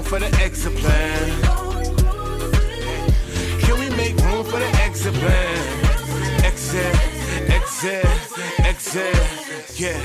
room for the exit plan? Can we make room for the exit plan? Exit, yeah.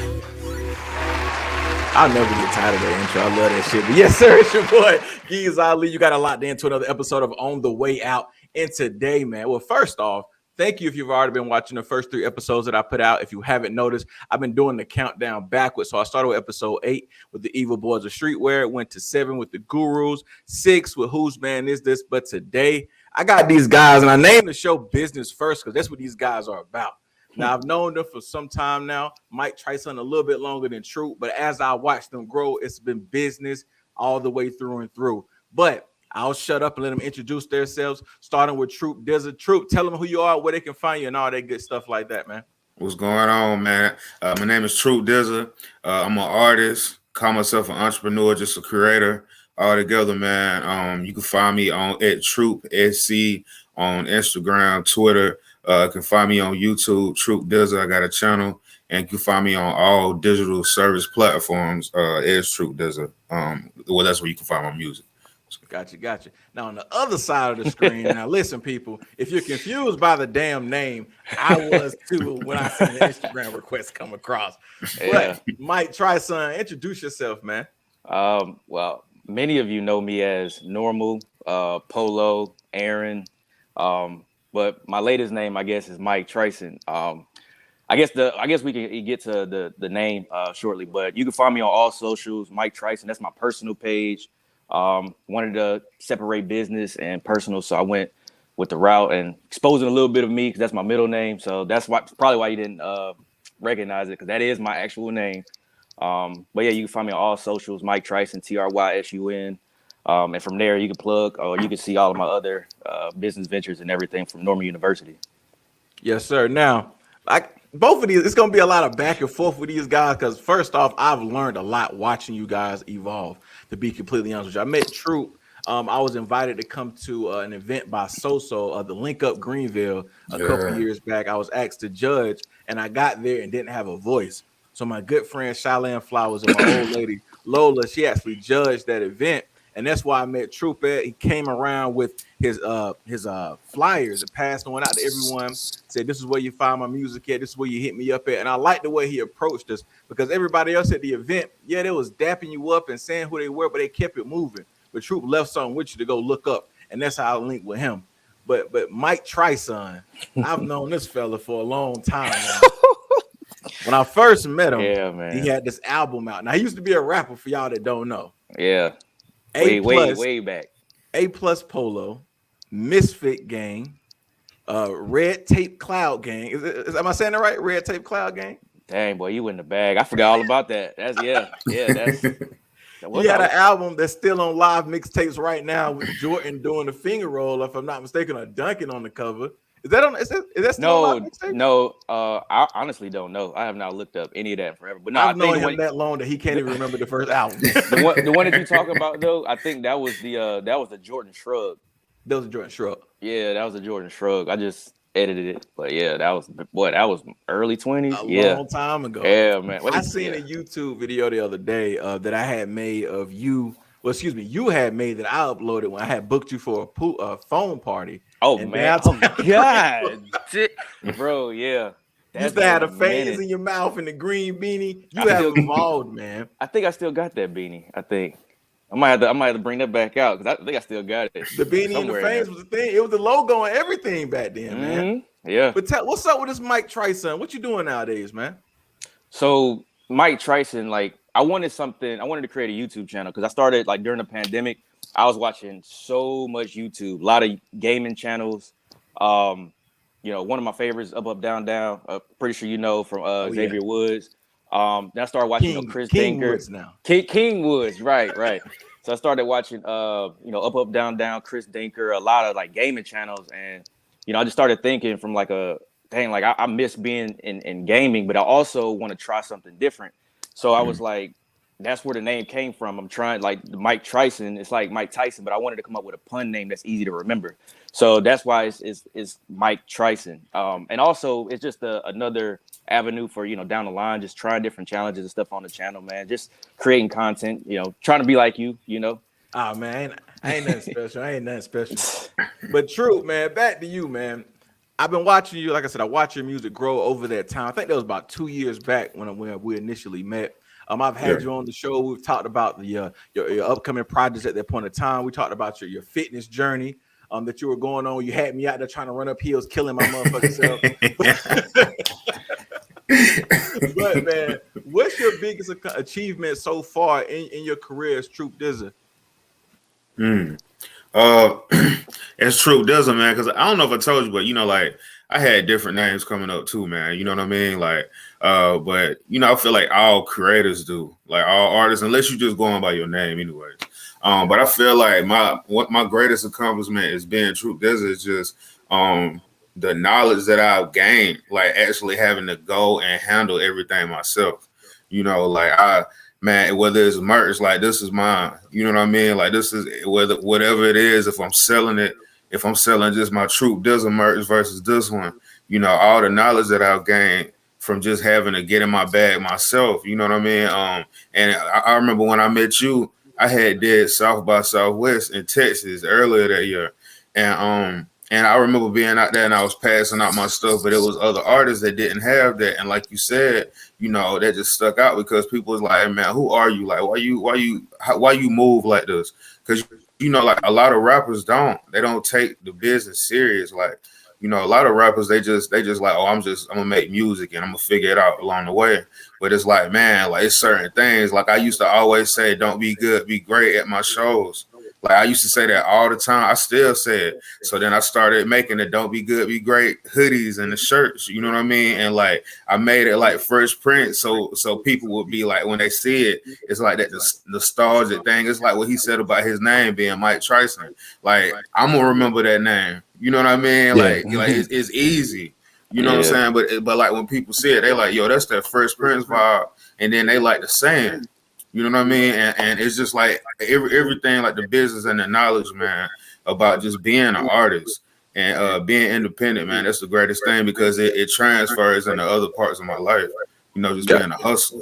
I'll never get tired of that intro. I love that shit. But yes, sir, it's your boy, Keiz Ali. You got a lot into another episode of On the Way Out. And today, man, well, first off, thank you if you've already been watching the first 3 episodes that I put out. If you haven't noticed, I've been doing the countdown backwards. So I started with episode 8 with the Evil Boys of Streetwear. It went to 7 with the Gurus, 6 with Whose Man Is This? But today, I got these guys, and I named the show Business First because that's what these guys are about. Now, I've known them for some time now. Mike Trysun a little bit longer than Troop, but as I watch them grow, it's been business all the way through and through. But I'll shut up and let them introduce themselves, starting with Troop Dza. Troop, tell them who you are, where they can find you, and all that good stuff like that, man. What's going on, man? My name is Troop Dza. I'm an artist, call myself an entrepreneur, just a creator all together, man. You can find me on at Troop SC on Instagram, Twitter. You can find me on YouTube, Troop Dza. I got a channel, and you can find me on all digital service platforms as Troop Dza. Well, that's where you can find my music. Gotcha. Now, on the other side of the screen, now listen, people, if you're confused by the damn name, I was too when I seen the Instagram request come across. Yeah. But Mike Trysun, introduce yourself, man. Well, many of you know me as Normal, Polo, Aaron. But my latest name, I guess, is Mike Trysun. I guess we can get to the name shortly, but you can find me on all socials, Mike Trysun. That's my personal page. Wanted to separate business and personal, so I went with the route and exposing a little bit of me because that's my middle name. So that's probably why you didn't recognize it, because that is my actual name. But yeah, you can find me on all socials, Mike Trysun, Trysun. And from there, you can plug or you can see all of my other business ventures and everything from Normal University. Yes, sir. Now, like both of these, it's going to be a lot of back and forth with these guys because first off, I've learned a lot watching you guys evolve, to be completely honest with you. I met Troop. I was invited to come to an event by Soso, the Link Up Greenville, a couple years back. I was asked to judge, and I got there and didn't have a voice. So my good friend Shylan Flowers and my old lady Lola, she actually judged that event. And that's why I met Troop at. He came around with his flyers and passed on out to everyone. Said, this is where you find my music at. This is where you hit me up at. And I like the way he approached us because everybody else at the event, yeah, they was dapping you up and saying who they were, but they kept it moving. But Troop left something with you to go look up. And that's how I linked with him. But Mike Trysun, I've known this fella for a long time now. When I first met him, he had this album out. Now, he used to be a rapper for y'all that don't know. Yeah. Way back. A+ Polo, Misfit Gang, Red Tape Cloud Gang. Am I saying that right? Red Tape Cloud Gang? Dang, boy, you in the bag. I forgot all about that. That's that's he had an album that's still on live mixtapes right now with Jordan doing the finger roll, if I'm not mistaken, or Duncan on the cover. Is that still on live mixtape? No, I honestly don't know. I have not looked up any of that forever. But no, I've known him that long that he can't even remember the first album. the one that you talk about though, I think that was the Jordan Shrug. That was a Jordan Shrug. Yeah, that was a Jordan Shrug. I just edited it, but yeah, that was early 20s. A long time ago. Yeah, man. I seen a YouTube video the other day that I had made of you. Well, excuse me, you had made that I uploaded when I had booked you for a phone party. Oh man! Oh God, bro, yeah. You used to have the fans in your mouth and the green beanie. You have evolved, man. I think I still got that beanie. I think I might have to bring that back out because I think I still got it. The beanie and the fans was the thing. It was the logo and everything back then, man. Yeah. But what's up with this Mike Trysun? What you doing nowadays, man? So Mike Trysun, like I wanted to create a YouTube channel because I started like during the pandemic. I was watching so much YouTube, a lot of gaming channels. One of my favorites, Up, Down, Down. Pretty sure you know from Xavier Woods. Then I started watching Chris Dinker. Woods now. King Woods, right. So I started watching Up, Down, Down, Chris Dinker, a lot of like gaming channels, and I just started thinking from like I miss being in gaming, but I also want to try something different. So I was like, that's where the name came from. I'm trying like Mike Trysun. It's like Mike Tyson, but I wanted to come up with a pun name that's easy to remember. So that's why it's Mike Trysun. And also it's just another avenue for, down the line, just trying different challenges and stuff on the channel, man. Just creating content, trying to be like you, Ah man, I ain't nothing special. I ain't nothing special. But true, man. Back to you, man. I've been watching you. Like I said, I watched your music grow over that time. I think that was about 2 years back when we initially met. I've Yeah. had you on the show. We've talked about the your upcoming projects at that point in time. We talked about your fitness journey that you were going on. You had me out there trying to run up hills, killing my motherfucking self. But man, what's your biggest achievement so far in your career as Troop Dza? Uh, it's Troop Dza, man. Because I don't know if I told you, but like I had different names coming up too, man. You know what I mean? Like, but I feel like all creators do, like all artists, unless you just going by your name, anyways. But I feel like my greatest accomplishment is being Troop Dza is just the knowledge that I've gained, like actually having to go and handle everything myself. Like man, whether it's merch, like this is mine. You know what I mean? Like this is whatever it is. If I'm selling it, if I'm selling just my Troop Dza merch versus this one, all the knowledge that I've gained from just having to get in my bag myself. You know what I mean? And I remember when I met you, I had did South by Southwest in Texas earlier that year, and I remember being out there and I was passing out my stuff, but it was other artists that didn't have that. And like you said, that just stuck out because people was like, hey, man, who are you? Like, why you move like this? Because, like a lot of rappers they don't take the business serious. Like, a lot of rappers, they just like, oh, I'm gonna make music and I'm gonna figure it out along the way. But it's like, man, like it's certain things. Like I used to always say, don't be good, be great at my shows. Like I used to say that all the time. I still say it. So then I started making the "Don't Be Good, Be Great" hoodies and the shirts. You know what I mean? And like I made it like first print, so people would be like when they see it, it's like that nostalgic thing. It's like what he said about his name being Mike Trysun. Like I'm gonna remember that name. You know what I mean? Yeah. Like it's easy. You know what I'm saying? But like when people see it, they like, yo, that's that First Prince vibe, and then they like the saying. You know what I mean? And it's just like everything, like the business and the knowledge, man, about just being an artist and being independent, man. That's the greatest thing because it transfers into other parts of my life. Just being a hustler.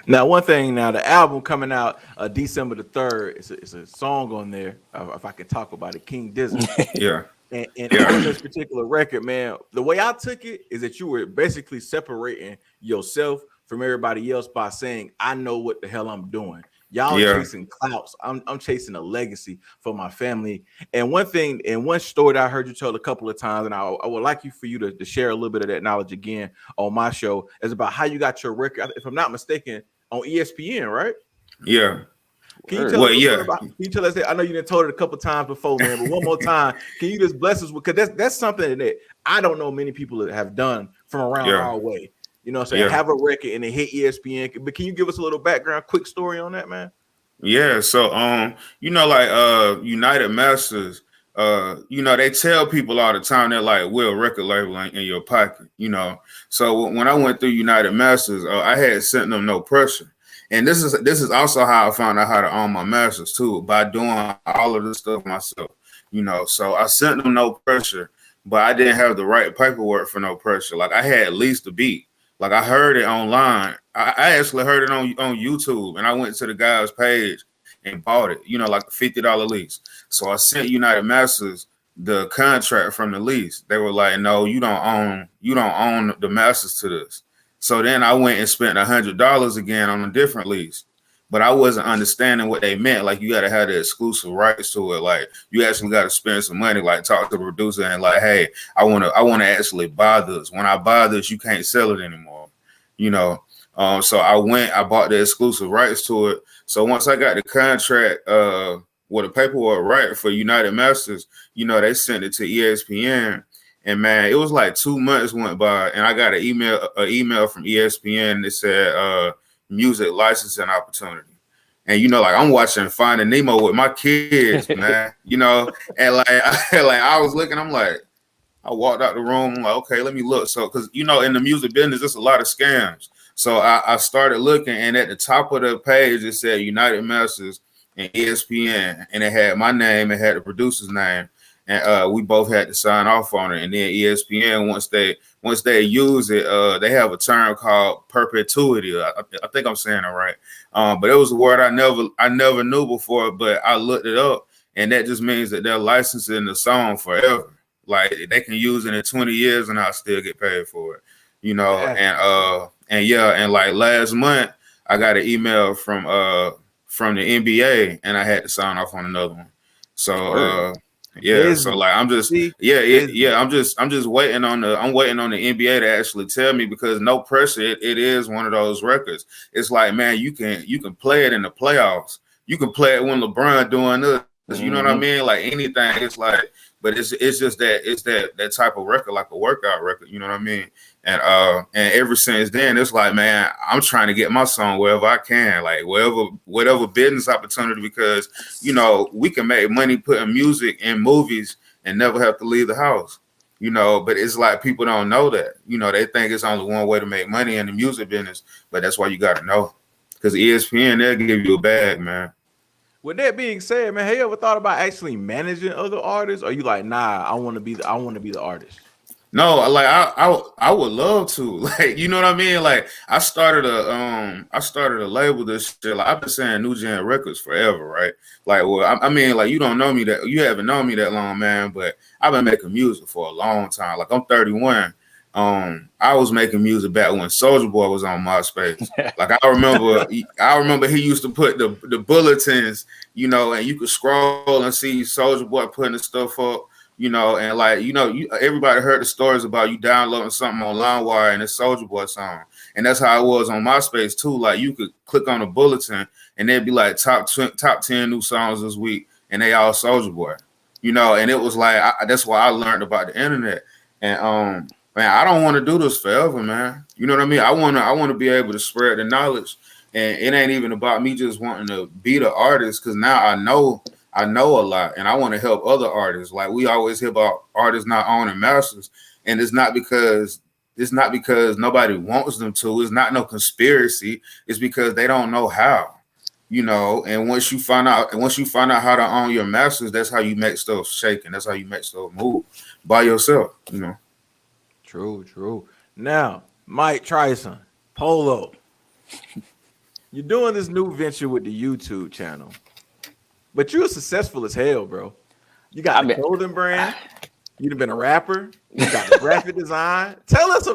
Now, one thing. Now, the album coming out December the 3rd. It's a song on there. If I can talk about it, King Dza. Yeah. And on this particular record, man, the way I took it is that you were basically separating yourself from everybody else by saying, I know what the hell I'm doing. Y'all chasing clouts. I'm chasing a legacy for my family. And one thing, and one story that I heard you tell a couple of times, and I would like for you to share a little bit of that knowledge again on my show, is about how you got your record, if I'm not mistaken, on ESPN, right? Yeah. Can you tell us can you tell us that? I know you done told it a couple times before, man, but one more time, can you just bless us with, because that's something that I don't know many people that have done from around our way. You know what I'm saying? Have a record and then hit ESPN. But can you give us a little background, quick story on that, man? Yeah. So like United Masters, they tell people all the time they're like, will record label in your pocket, So when I went through United Masters, I had sent them No Pressure. And this is also how I found out how to own my masters too, by doing all of this stuff myself, So I sent them No Pressure, but I didn't have the right paperwork for No Pressure. Like I had at least the beat. Like I heard it online. I actually heard it on YouTube, and I went to the guy's page and bought it. Like a $50 lease. So I sent United Masters the contract from the lease. They were like, "No, you don't own the masters to this." So then I went and spent $100 again on a different lease. But I wasn't understanding what they meant. Like you got to have the exclusive rights to it. Like you actually got to spend some money. Like talk to the producer and like, hey, I want to actually buy this. When I buy this, you can't sell it anymore. So I bought the exclusive rights to it. So once I got the contract, with the paperwork right for United Masters, they sent it to ESPN. And man, it was like 2 months went by, and I got an email from ESPN that said music licensing opportunity. And like I'm watching Finding Nemo with my kids, man. And like I was looking, I'm like, I walked out the room, I'm like, okay, let me look. So because in the music business, there's a lot of scams. So I started looking, and at the top of the page it said United Masters and ESPN, and it had my name, it had the producer's name. and we both had to sign off on it. And then ESPN, once they use it, they have a term called perpetuity. I think I'm saying it right. But it was a word I never knew before, but I looked it up, and that just means that they're licensing the song forever. Like they can use it in 20 years and I'll still get paid for it, you know. Yeah. And like last month I got an email from the NBA and I had to sign off on another one. So so like I'm just I'm just waiting on the NBA to actually tell me, because no pressure, it is one of those records. It's like, man, you can play it in the playoffs. You can play it when LeBron doing this. You know what I mean? Like anything, it's like, but it's just that type of record, like a workout record. You know what I mean? And ever since then, it's like, man, I'm trying to get my song wherever I can, like whatever business opportunity, because you know we can make money putting music in movies and never have to leave the house. You know, but it's like people don't know that. You know, they think it's only one way to make money in the music business, but that's why you got to know, because ESPN, they'll give you a bag, man. With that being said, man, have you ever thought about actually managing other artists? Or are you like, nah, I want to be the artist? No, like I would love to. Like, you know what I mean? Like I started a label this shit. Like I've been saying New Gen Records forever, right? Like, well, I mean, like you haven't known me that long, man, but I've been making music for a long time. Like I'm 31. I was making music back when Soulja Boy was on MySpace. Like I remember he used to put the bulletins, you know, and you could scroll and see Soulja Boy putting the stuff up, you know, and like, you know, everybody heard the stories about you downloading something on LimeWire and it's Soulja Boy song. And that's how it was on MySpace too. Like you could click on the bulletin and there'd be like top 10 new songs this week, and they all Soulja Boy, you know. And it was like that's why I learned about the internet. And man, I don't want to do this forever, man. You know what I mean? I want to be able to spread the knowledge, and it ain't even about me just wanting to be the artist, because now I know a lot, and I want to help other artists. Like we always hear about artists not owning masters, and it's not because nobody wants them to. It's not no conspiracy. It's because they don't know how. You know, and once you find out how to own your masters, that's how you make stuff shake, and that's how you make stuff move by yourself. You know. True. Now, Mike Trysun, Polo, you're doing this new venture with the YouTube channel, but you're successful as hell, bro. You got a clothing brand. You've been a rapper. You got a graphic design. Tell us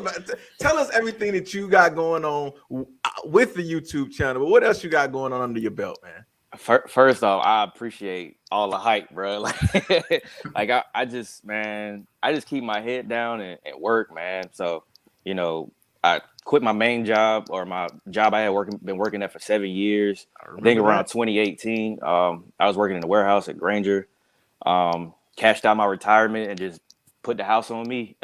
everything that you got going on with the YouTube channel. But what else you got going on under your belt, man? First off, I appreciate all the hype, bro. Like I just keep my head down and work, man. So, you know, I quit my main job, or my job I had been working at for 7 years. I think around 2018. I was working in the warehouse at Grainger. Cashed out my retirement and just put the house on me.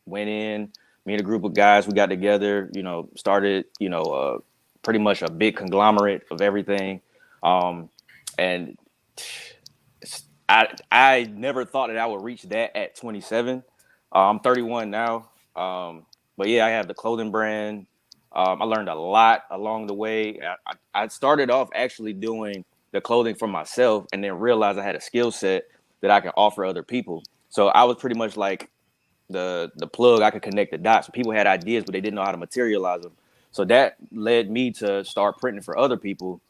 Went in, me and a group of guys, we got together, you know, started, you know, pretty much a big conglomerate of everything. And I never thought that I would reach that at 27. I'm 31 now. But yeah, I have the clothing brand. I learned a lot along the way. I started off actually doing the clothing for myself, and then realized I had a skill set that I can offer other people. So I was pretty much like the plug. I could connect the dots. People had ideas, but they didn't know how to materialize them. So that led me to start printing for other people.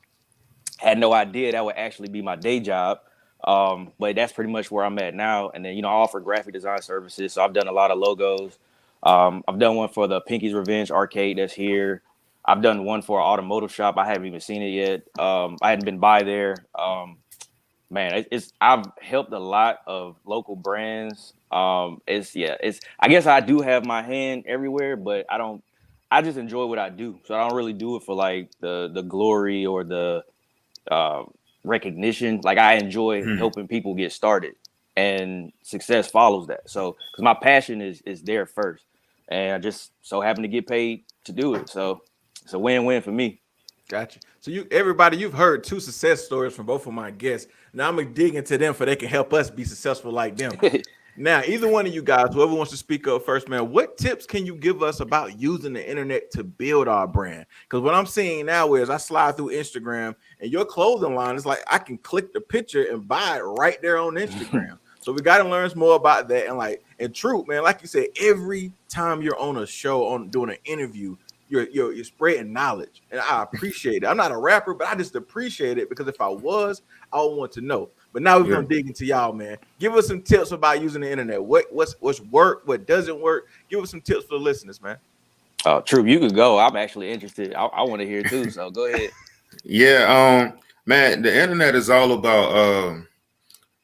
Had no idea that would actually be my day job. But that's pretty much where I'm at now. And then, you know, I offer graphic design services. So I've done a lot of logos. I've done one for the Pinky's Revenge arcade that's here. I've done one for an automotive shop. I haven't even seen it yet. I hadn't been by there. Man, I've helped a lot of local brands. I guess I do have my hand everywhere, but I just enjoy what I do. So I don't really do it for like the glory or the recognition. Like I enjoy helping people get started, and success follows that. So because my passion is there first, and I just so happen to get paid to do it. So it's a win-win for me. Gotcha. So you've heard two success stories from both of my guests. Now I'm gonna dig into them so they can help us be successful like them. Now, either one of you guys, whoever wants to speak up first, man, what tips can you give us about using the internet to build our brand? Because what I'm seeing now is I slide through Instagram and your clothing line is like I can click the picture and buy it right there on Instagram. So we got to learn more about that. And Troop, man, like you said, every time you're on a show, on doing an interview, you're spreading knowledge, and I appreciate it. I'm not a rapper, but I just appreciate it, because if I was, I would want to know. But now we're gonna dig into y'all, man. Give us some tips about using the internet. What's work, what doesn't work. Give us some tips for the listeners, man. Troop, you could go. I'm actually interested. I want to hear too. So go ahead. Yeah, man, the internet is all about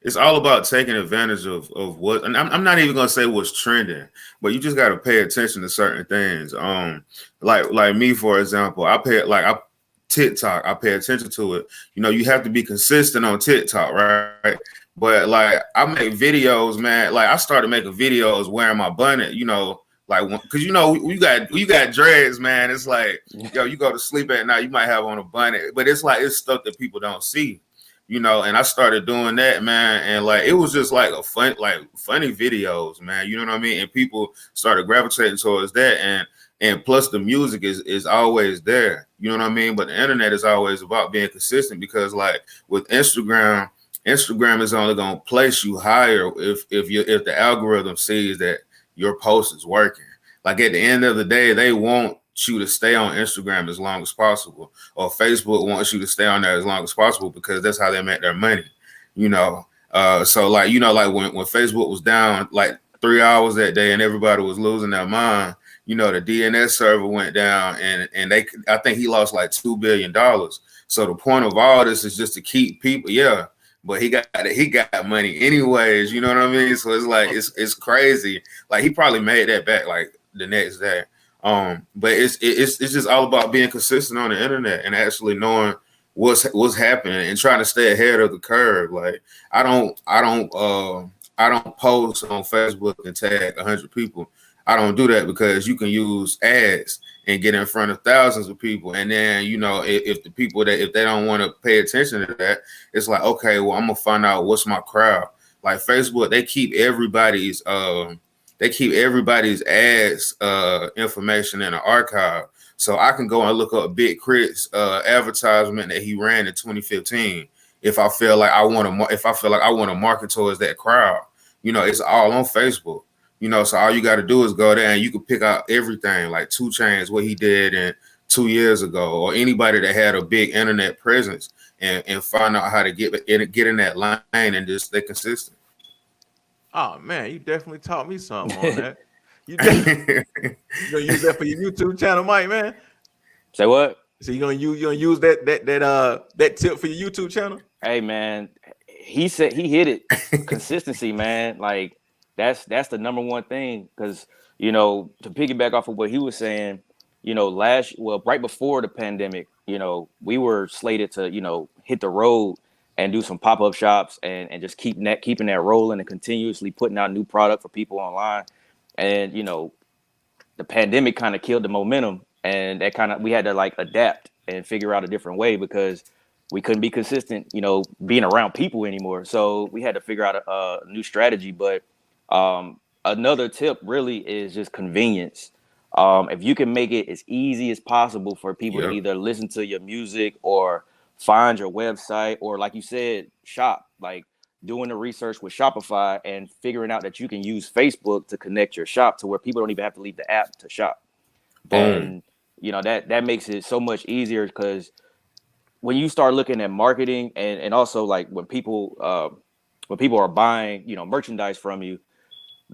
it's all about taking advantage of what, and I'm not even gonna say what's trending, but you just got to pay attention to certain things. Like me, for example, TikTok, I pay attention to it. You know, you have to be consistent on TikTok, right? But like, I make videos, man. Like, I started making videos wearing my bonnet, you know, like, because you know, you got dreads, man. It's like, yo, you go to sleep at night, you might have on a bonnet, but it's like, it's stuff that people don't see, you know. And I started doing that, man, and like, it was just like funny videos, man. You know what I mean? And people started gravitating towards that, and plus the music is always there. You know what I mean? But the internet is always about being consistent, because like with Instagram is only gonna place you higher if the algorithm sees that your post is working. Like at the end of the day, they want you to stay on Instagram as long as possible, or Facebook wants you to stay on there as long as possible, because that's how they make their money, you know. So like, you know, like when Facebook was down like 3 hours that day and everybody was losing their mind, you know, the DNS server went down, and I think he lost like $2 billion. So the point of all this is just to keep people, but he got money anyways, you know what I mean? So it's like, it's crazy. Like, he probably made that back like the next day. But it's just all about being consistent on the internet and actually knowing what's happening and trying to stay ahead of the curve. Like, I don't post on Facebook and tag 100 people. I don't do that, because you can use ads and get in front of thousands of people. And then, you know, if the people if they don't want to pay attention to that, it's like, okay, well, I'm gonna find out what's my crowd. Like Facebook, they keep everybody's ads information in an archive. So I can go and look up Big Crit's advertisement that he ran in 2015. If I feel like I want to market towards that crowd, you know, it's all on Facebook. You know, so all you got to do is go there, and you can pick out everything, like 2 Chainz, what he did in 2 years ago, or anybody that had a big internet presence, and find out how to get in that line and just stay consistent. Oh man, you definitely taught me something on that. You gonna use that for your YouTube channel, Mike, man? Say what? So you gonna use that tip for your YouTube channel? Hey man, he said he hit it. Consistency, man. Like, that's the number one thing, because, you know, to piggyback off of what he was saying, you know, right before the pandemic, you know, we were slated to, you know, hit the road and do some pop-up shops and just keeping that rolling and continuously putting out new product for people online. And, you know, the pandemic kind of killed the momentum, and we had to like adapt and figure out a different way, because we couldn't be consistent, you know, being around people anymore. So we had to figure out a new strategy. But another tip really is just convenience. If you can make it as easy as possible for people to either listen to your music or find your website, or like you said, shop, like doing the research with Shopify and figuring out that you can use Facebook to connect your shop to where people don't even have to leave the app to shop. Boom. And, you know, that makes it so much easier, because when you start looking at marketing and also like when people are buying, you know, merchandise from you,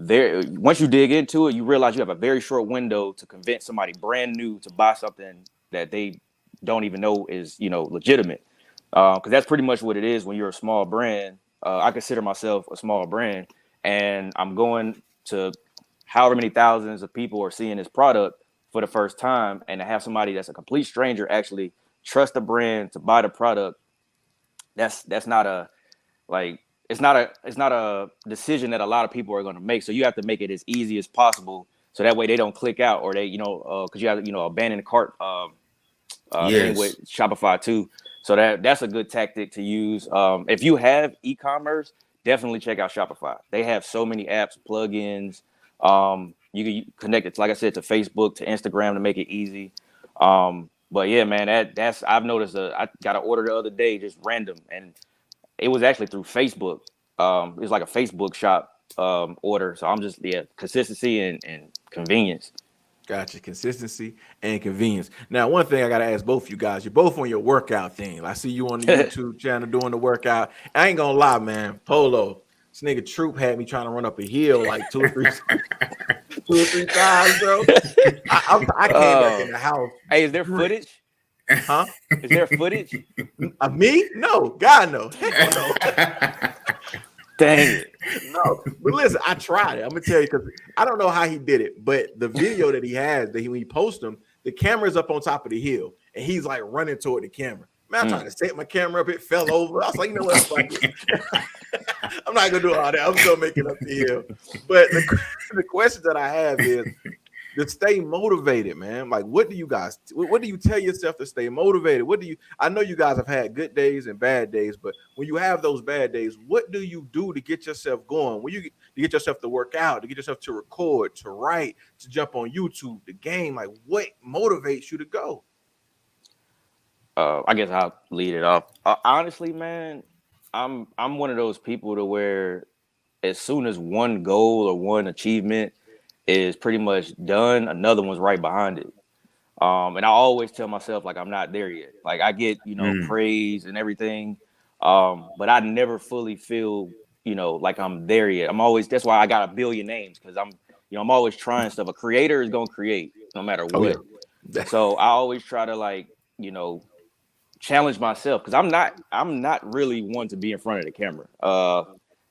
once you dig into it, you realize you have a very short window to convince somebody brand new to buy something that they don't even know is, you know, legitimate. Because that's pretty much what it is when you're a small brand. I consider myself a small brand, and I'm going to however many thousands of people are seeing this product for the first time, and to have somebody that's a complete stranger actually trust the brand to buy the product. That's not a like. It's not a decision that a lot of people are going to make. So you have to make it as easy as possible, so that way they don't click out, or they, you know, because you have, you know, abandon the cart thing with Shopify too. So that's a good tactic to use. If you have e-commerce, definitely check out Shopify. They have so many apps, plugins. You can connect it, like I said, to Facebook, to Instagram to make it easy. But yeah, man, I've noticed. I got an order the other day, just random, and it was actually through Facebook. It's like a Facebook shop order. So I'm just consistency and convenience. Gotcha. Consistency and convenience. Now, one thing I gotta ask both of you guys, you're both on your workout thing. I see you on the YouTube channel doing the workout. I ain't gonna lie, man. Polo, this nigga Troop had me trying to run up a hill like two or three times, bro. I came back in the house. Hey, is there footage? Huh? Is there footage? Of me? No, God no. Heck no. Dang it. No, but listen, I tried it. I'm gonna tell you because I don't know how he did it, but the video that he has, when he posts them, the camera's up on top of the hill, and he's like running toward the camera. Man, I'm trying to set my camera up, it fell over. I was like, you know what? Fuck it. I'm not gonna do all that. I'm just gonna make it up the hill. But the question that I have is to stay motivated, man. Like, what do you guys? What do you tell yourself to stay motivated? What do you? I know you guys have had good days and bad days, but when you have those bad days, what do you do to get yourself going? When to get yourself to work out, to get yourself to record, to write, to jump on YouTube, the game? Like, what motivates you to go? I guess I'll lead it off. Honestly, man, I'm one of those people to where as soon as one goal or one achievement is pretty much done, another one's right behind it. And I always tell myself like I'm not there yet. Like I get, praise and everything. But I never fully feel, like I'm there yet. That's why I got a billion names, because I'm always trying stuff. A creator is gonna create no matter what. Oh, yeah. So I always try to challenge myself, because I'm not really one to be in front of the camera.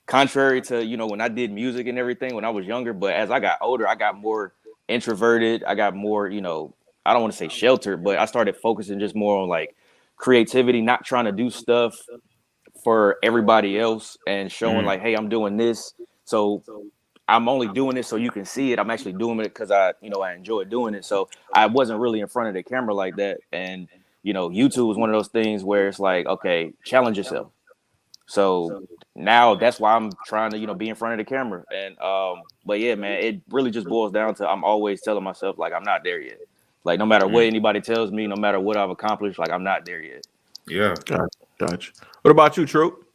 Contrary to, when I did music and everything when I was younger, but as I got older, I got more introverted. I got more, I don't want to say sheltered, but I started focusing just more on like creativity, not trying to do stuff for everybody else and showing like, hey, I'm doing this. So I'm only doing this so you can see it. I'm actually doing it because I enjoy doing it. So I wasn't really in front of the camera like that. And, YouTube was one of those things where it's like, okay, challenge yourself. So now that's why I'm trying to, be in front of the camera. And but yeah, man, it really just boils down to I'm always telling myself like I'm not there yet. Like no matter what anybody tells me, no matter what I've accomplished, like I'm not there yet. Yeah. Gotcha. What about you, Troop?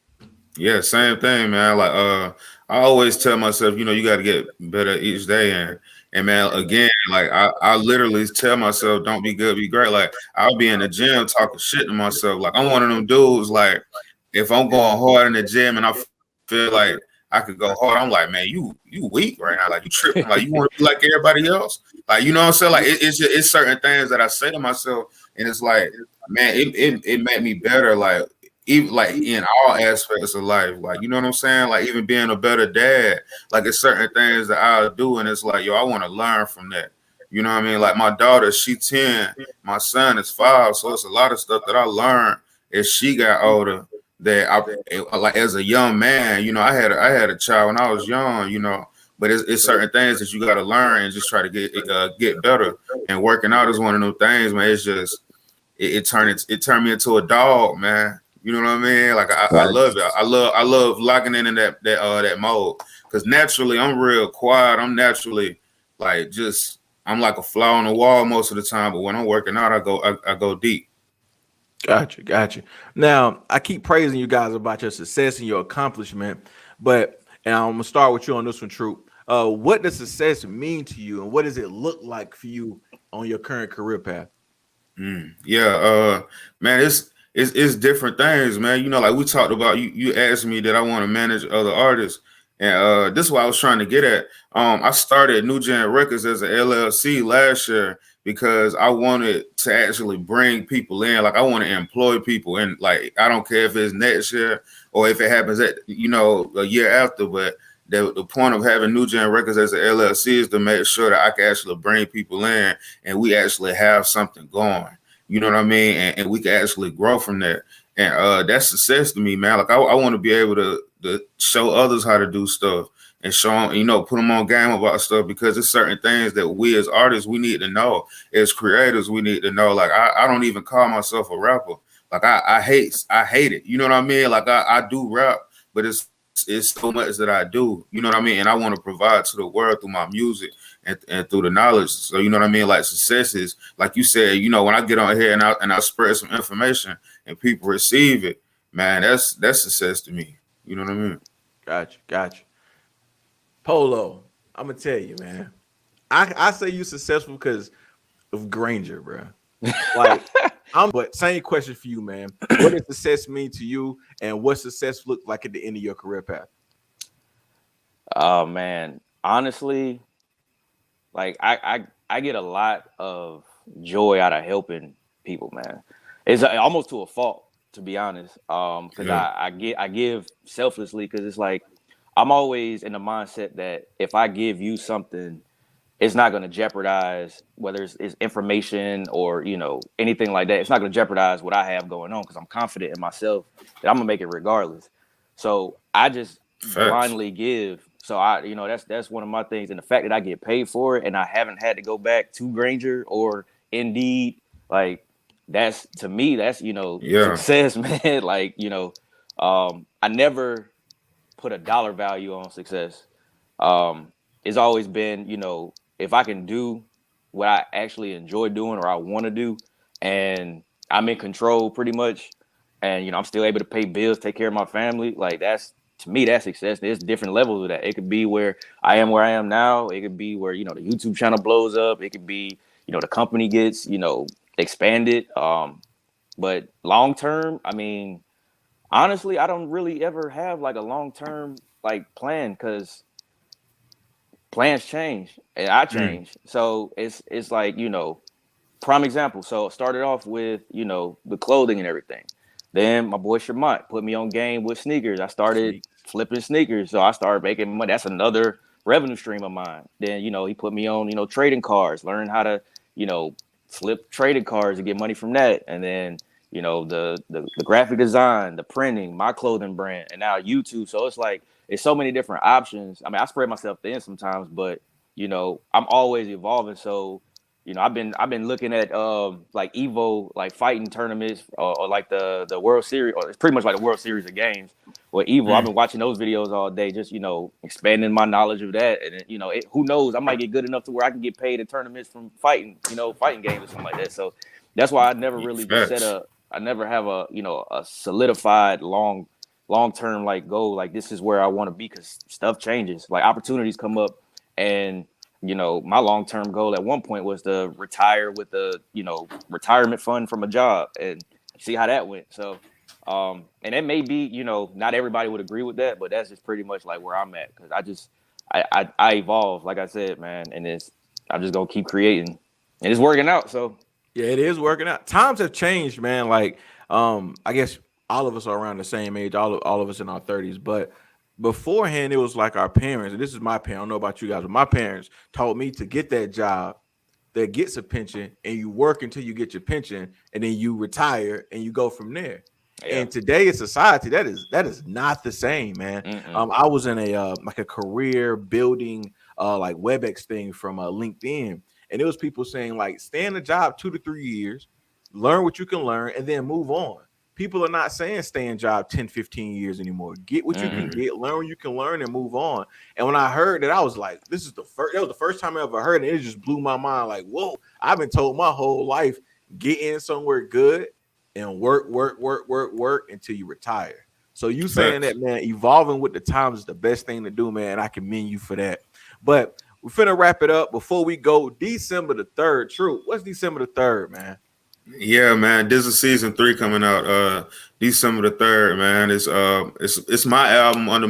Yeah, same thing, man. Like I always tell myself, you got to get better each day. And man, again, like I literally tell myself, don't be good, be great. Like I'll be in the gym talking shit to myself. Like I'm one of them dudes, like if I'm going hard in the gym and I feel like I could go hard, I'm like, man, you weak right now. Like you tripping. Like you want to be like everybody else. Like, you know what I'm saying? Like it's certain things that I say to myself, and it's like, man, it made me better. Like even like in all aspects of life. Like, you know what I'm saying? Like even being a better dad. Like it's certain things that I'll do, and it's like, yo, I want to learn from that. You know what I mean? Like my daughter, she's 10, my son is 5, so it's a lot of stuff that I learned as she got older. That I like as a young man, I had a child when I was young, but it's certain things that you got to learn and just try to get better. And working out is one of those things, man. It's just it turned me into a dog, man. You know what I mean? Like I love it. I love locking in that mode, because naturally I'm real quiet. I'm naturally like I'm like a fly on the wall most of the time, but when I'm working out, I go deep. Gotcha. Now, I keep praising you guys about your success and your accomplishment, and I'm gonna start with you on this one, Troop. What does success mean to you, and what does it look like for you on your current career path? Man, it's different things, man. Like we talked about, you asked me that I want to manage other artists, and this is what I was trying to get at. I started New Gen Records as an LLC last year, because I wanted to actually bring people in. Like I want to employ people, and like I don't care if it's next year or if it happens at a year after. But the point of having New Gen Records as an LLC is to make sure that I can actually bring people in, and we actually have something going. You know what I mean? And we can actually grow from there. And that's success to me, man. Like I want to be able to show others how to do stuff. And show them, put them on game about stuff, because there's certain things that we as artists, we need to know. As creators, we need to know. Like I don't even call myself a rapper. Like I hate it. You know what I mean? Like I do rap, but it's so much that I do. You know what I mean? And I want to provide to the world through my music and through the knowledge. So you know what I mean? Like success is, like you said, when I get on here and I spread some information and people receive it, man, that's success to me. You know what I mean? Got you. Polo, I'm gonna tell you, man. I say you successful because of Granger, bro. Like but same question for you, man. What does success mean to you, and what success look like at the end of your career path? Oh man, honestly, like I get a lot of joy out of helping people, man. It's almost to a fault, to be honest. Because Yeah. I give selflessly, because it's like I'm always in the mindset that if I give you something, it's not going to jeopardize whether it's information or anything like that. It's not going to jeopardize what I have going on, because I'm confident in myself that I'm gonna make it regardless. So I just Facts. blindly give. So that's one of my things, and the fact that I get paid for it and I haven't had to go back to Granger or Indeed, like that's, to me, that's Yeah. success, man. Like I never put a dollar value on success. Um, it's always been, if I can do what I actually enjoy doing or I want to do, and I'm in control pretty much, and I'm still able to pay bills, take care of my family, like that's, to me, that's success. There's different levels of that. It could be where I am now. It could be where the YouTube channel blows up. It could be the company gets expanded. But long term, I mean, honestly, I don't really ever have like a long term like plan, because plans change and I Mm. change. So it's like, prime example. So I started off with, the clothing and everything. Then my boy Shamont put me on game with sneakers. I started Sneak. flipping sneakers. So I started making money. That's another revenue stream of mine. Then, he put me on, trading cards, learn how to, you know, flip trading cards to get money from that. And then, the graphic design, the printing, my clothing brand, and now YouTube. So it's like, it's so many different options. I mean, I spread myself thin sometimes, but I'm always evolving. So, I've been looking at like Evo, like fighting tournaments, or like the World Series, or it's pretty much like the World Series of games. Or Evo, I've Mm. been watching those videos all day, just expanding my knowledge of that. And who knows, I might get good enough to where I can get paid in tournaments from fighting, fighting games or something like that. So that's why I never really just Facts. I never have a solidified long term like goal, like this is where I want to be, because stuff changes, like opportunities come up. And my long term goal at one point was to retire with the retirement fund from a job, and see how that went. So and it may be, not everybody would agree with that, but that's just pretty much like where I'm at, because I evolve, like I said, man. And I'm just gonna keep creating, and it's working out. So Yeah, it is working out. Times have changed, man. Like, I guess all of us are around the same age, all of us in our 30s. But beforehand, it was like our parents, and this is my parent. I don't know about you guys, but my parents taught me to get that job that gets a pension, and you work until you get your pension, and then you retire and you go from there. yeah. And today in society, that is not the same, man. Mm-mm. I was in a like a career building like WebEx thing from LinkedIn, and it was people saying like stay in the job 2 to 3 years, learn what you can learn, and then move on. People are not saying stay in job 10, 15 years anymore. Get what you can Mm-mm. get, learn what you can learn, and move on. And when I heard that, I was like, that was the first time I ever heard it. It just blew my mind. Like, whoa, I've been told my whole life, get in somewhere good and work until you retire. So you saying Facts. that, man, evolving with the times is the best thing to do, man. I commend you for that. But we're finna wrap it up. Before we go, December the 3rd. True. What's December the 3rd, man? Yeah, man. This is season 3 coming out December the 3rd, man. It's my album under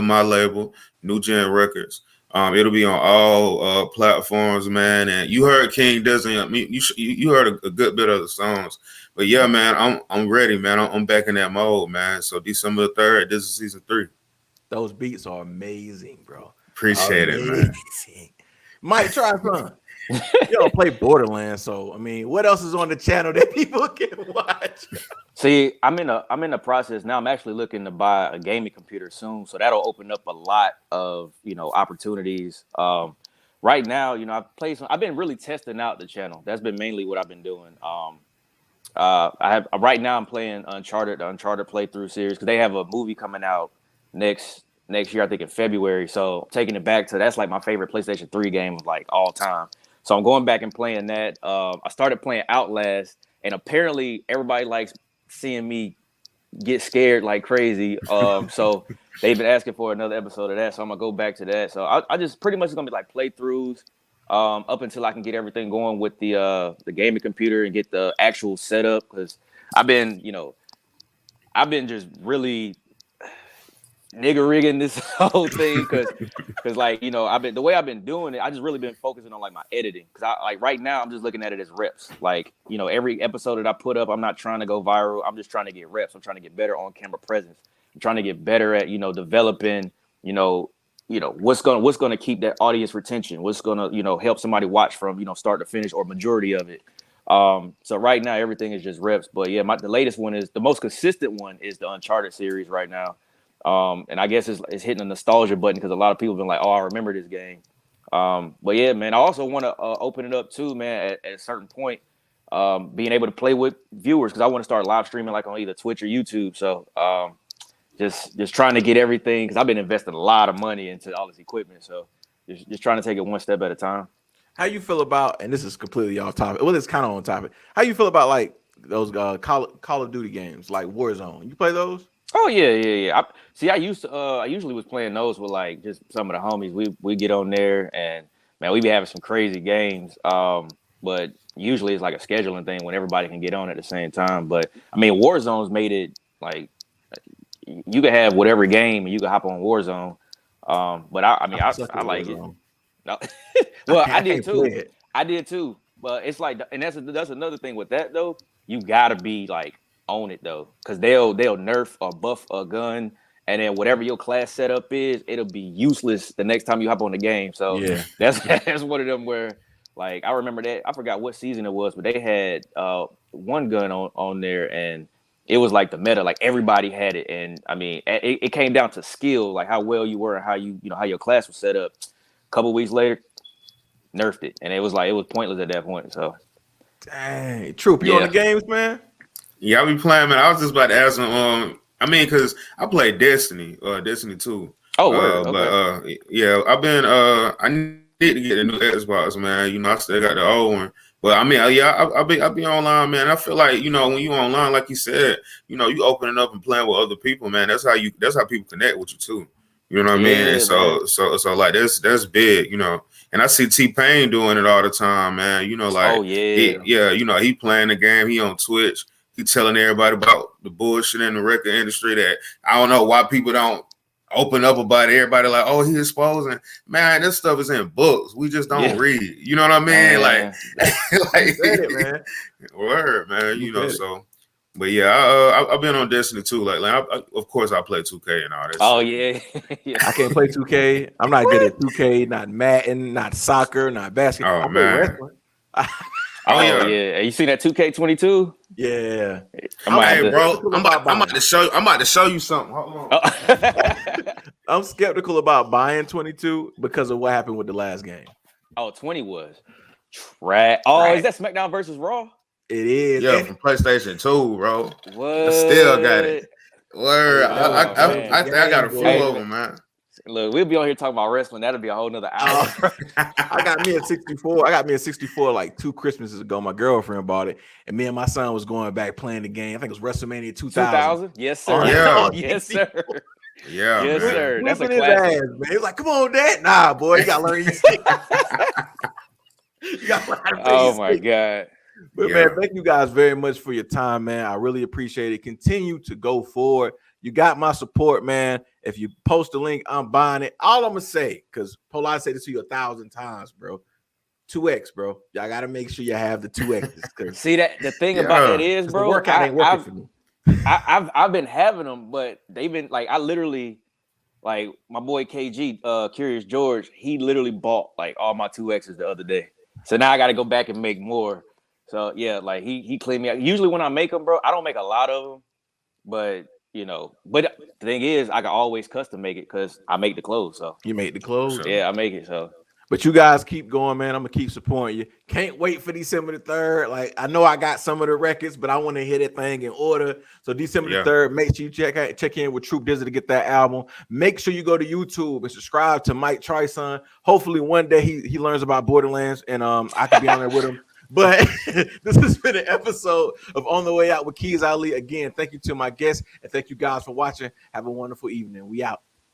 my label, New Gen Records. It'll be on all platforms, man. And you heard King Dizzy. I mean, you heard a good bit of the songs. But yeah, man, I'm ready, man. I'm back in that mode, man. So December the 3rd, this is season 3. Those beats are amazing, bro. Appreciate it, man. Amazing. Mike, try some. You don't play Borderlands, so I mean, what else is on the channel that people can watch? See, I'm in the process now. I'm actually looking to buy a gaming computer soon, so that'll open up a lot of opportunities. Right now, I've been really testing out the channel. That's been mainly what I've been doing. I have right now I'm playing the Uncharted playthrough series, because they have a movie coming out next year, I think in February. So I'm taking it back to, that's like my favorite PlayStation 3 game of like all time. So I'm going back and playing that. I started playing Outlast, and apparently everybody likes seeing me get scared like crazy. So they've been asking for another episode of that. So I'm gonna go back to that. So I just pretty much gonna be like playthroughs up until I can get everything going with the gaming computer and get the actual setup, because I've been just really nigga rigging this whole thing because like, the way I've been doing it, I just really been focusing on like my editing, because I like right now I'm just looking at it as reps. Like, every episode that I put up, I'm not trying to go viral. I'm just trying to get reps. I'm trying to get better on camera presence. I'm trying to get better at developing what's gonna keep that audience retention, what's gonna help somebody watch from start to finish or majority of it. So right now everything is just reps. But yeah, the latest one is the most consistent one is the Uncharted series right now. And I guess it's hitting a nostalgia button because a lot of people have been like, oh, I remember this game. But yeah, man, I also want to open it up too, man, at a certain point, being able to play with viewers, because I want to start live streaming like on either Twitch or YouTube. So just trying to get everything, because I've been investing a lot of money into all this equipment. So just trying to take it one step at a time. How you feel about, and this is completely off topic, well, it's kind of on topic, how you feel about like those Call of Duty games like Warzone? You play those? Oh yeah. I usually was playing those with like just some of the homies. We get on there and man, we be having some crazy games. But usually it's like a scheduling thing when everybody can get on at the same time. But I mean, Warzone's made it like you can have whatever game and you can hop on Warzone. But I like it. No. Well, I did too. But it's like, and that's another thing with that though. You gotta be like on it though, because they'll nerf or buff a gun, and then whatever your class setup is, it'll be useless the next time you hop on the game. So yeah, that's one of them where like I remember that, I forgot what season it was, but they had one gun on there, and it was like the meta, like everybody had it, and I mean it came down to skill, like how well you were and how how your class was set up. A couple weeks later, nerfed it, and it was pointless at that point. So dang, Troop, you on the games, man? Yeah, I be playing, man. I was just about to ask him. I mean, because I played Destiny 2. Oh, word. Okay. But yeah, I've been. I need to get a new Xbox, man. I still got the old one. But I mean, yeah, I be online, man. I feel like when you online, like you said, you opening up and playing with other people, man. That's how people connect with you too. You know what I mean? And so like that's big, And I see T-Pain doing it all the time, man. Like oh yeah, he playing the game. He on Twitch. He telling everybody about the bullshit in the record industry that I don't know why people don't open up about it. Everybody like, oh, he exposing. Man, this stuff is in books. We just don't read. You know what I mean? Like it, man. Word, man. So. But yeah, I've been on Destiny too. Like of course, I play 2K and all that. Oh yeah. I can't play 2K. I'm not good at 2K. Not Madden. Not soccer. Not basketball. Oh man. Oh yeah. You seen that 2K22? Yeah. Hey, bro, I'm about to show you something. Hold on. I'm skeptical about buying 22 because of what happened with the last game. Oh, 20 was trash. Oh, right. Is that SmackDown versus Raw? It is. Yeah, from PlayStation 2, bro. What? I still got it. Word. I got a few of them, man. Look, we'll be on here talking about wrestling. That'll be a whole nother hour. I got me a 64. I got me a 64 like 2 Christmases ago. My girlfriend bought it, and me and my son was going back playing the game. I think it was WrestleMania 2000. Yes, sir. Yeah. Yes, sir. Yeah, yes, man. sir. That's a classic. classic. Man. He's like, "Come on, Dad." Nah, boy, you gotta learn. You gotta learn how to play oh my God. But man, thank you guys very much for your time, man. I really appreciate it. Continue to go forward. You got my support, man. If you post a link, I'm buying it. All I'm gonna say, because Polar said this to you 1,000 times, bro. 2X, bro. Y'all gotta make sure you have the 2X. See that the thing about that is, bro. The workout ain't working for me. I've been having them, but they've been like I literally like my boy KG, Curious George. He literally bought like all my 2Xs the other day. So now I got to go back and make more. So yeah, like he cleaned me out. Usually when I make them, bro, I don't make a lot of them, but but the thing is, I can always custom make it because I make the clothes. So you make the clothes, yeah, I make it. So, but you guys keep going, man. I'm gonna keep supporting you. Can't wait for December the 3rd. Like I know I got some of the records, but I want to hit that thing in order. So December the 3rd, make sure you check in with Troop Dza to get that album. Make sure you go to YouTube and subscribe to Mike Trysun. Hopefully one day he learns about Borderlands and I can be on there with him. But this has been an episode of On the Way Out with Keiz Ali. Again, thank you to my guests and thank you guys for watching. Have a wonderful evening. We out.